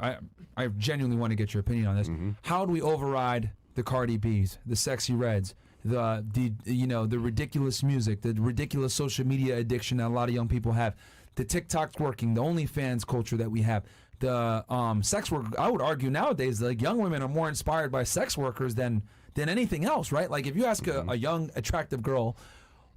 I genuinely want to get your opinion on this. How do we override the Cardi B's, the Sexy Reds, the the ridiculous music, the ridiculous social media addiction that a lot of young people have, the TikTok twerking, the OnlyFans culture that we have, the sex work? I would argue nowadays like young women are more inspired by sex workers than anything else, right? Like if you ask a young attractive girl,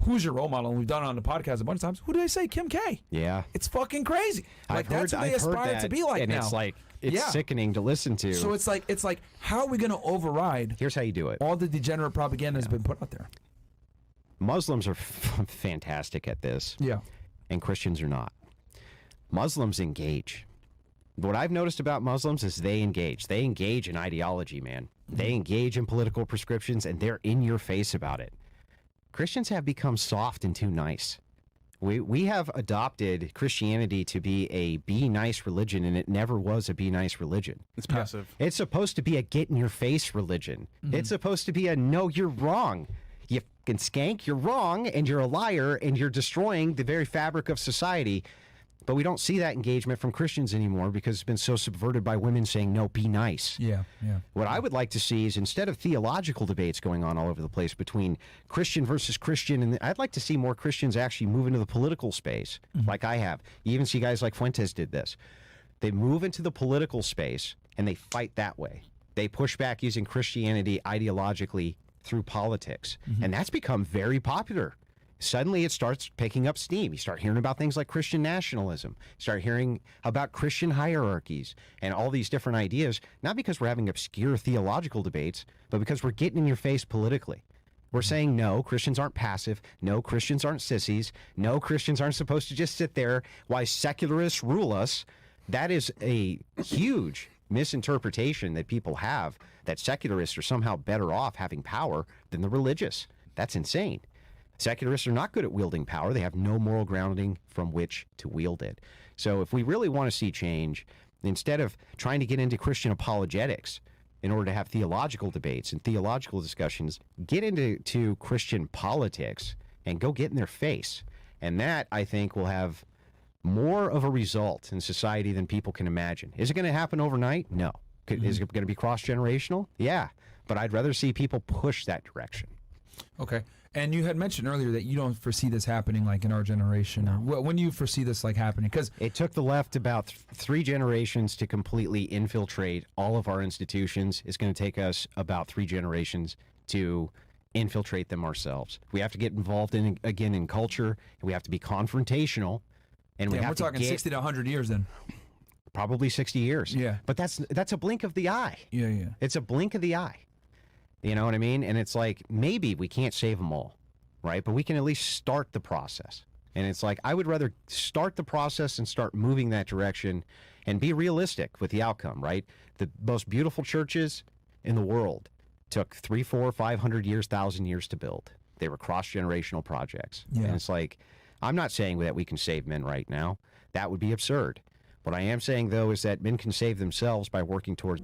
who's your role model? And we've done it on the podcast a bunch of times. Who do they say? Kim K. Yeah. It's fucking crazy. Like that's what they aspire to be like and now. It's like it's sickening to listen to. So it's like how are we going to override? Here's how you do it. All the degenerate propaganda has been put out there. Muslims are fantastic at this. Yeah. And Christians are not. Muslims engage. What I've noticed about Muslims is they engage. They engage in ideology, man. They engage in political prescriptions, and they're in your face about it. Christians have become soft and too nice. We have adopted Christianity to be a be nice religion, and it never was a be nice religion. It's passive. It's supposed to be a get in your face religion. It's supposed to be a no, you're wrong. You fucking skank, you're wrong, and you're a liar, and you're destroying the very fabric of society. But we don't see that engagement from Christians anymore because it's been so subverted by women saying, no, be nice. Yeah. What I would like to see is instead of theological debates going on all over the place between Christian versus Christian, and I'd like to see more Christians actually move into the political space like I have. You even see guys like Fuentes did this. They move into the political space and they fight that way. They push back using Christianity ideologically through politics. And that's become very popular. Suddenly it starts picking up steam. You start hearing about things like Christian nationalism. You start hearing about Christian hierarchies and all these different ideas, not because we're having obscure theological debates, but because we're getting in your face politically. We're saying, no, Christians aren't passive. No, Christians aren't sissies. No, Christians aren't supposed to just sit there while secularists rule us. That is a huge misinterpretation that people have, that secularists are somehow better off having power than the religious. That's insane. Secularists are not good at wielding power. They have no moral grounding from which to wield it. So if we really want to see change, instead of trying to get into Christian apologetics in order to have theological debates and theological discussions, get into Christian politics and go get in their face. And that, I think, will have more of a result in society than people can imagine. Is it going to happen overnight? No. Is it going to be cross-generational? Yeah. But I'd rather see people push that direction. Okay. And you had mentioned earlier that you don't foresee this happening like in our generation. Or when do you foresee this like happening? Because it took the left about 3 generations to completely infiltrate all of our institutions. It's going to take us about 3 generations to infiltrate them ourselves. We have to get involved again in culture. We have to be confrontational. And we're talking 60 to 100 years then. Probably 60 years. Yeah. But that's a blink of the eye. Yeah. It's a blink of the eye. You know what I mean? And it's like, maybe we can't save them all, right? But we can at least start the process. And it's like, I would rather start the process and start moving that direction and be realistic with the outcome, right? The most beautiful churches in the world took 300, 400, 500 years, 1,000 years to build. They were cross-generational projects. Yeah. And it's like, I'm not saying that we can save men right now. That would be absurd. What I am saying, though, is that men can save themselves by working towards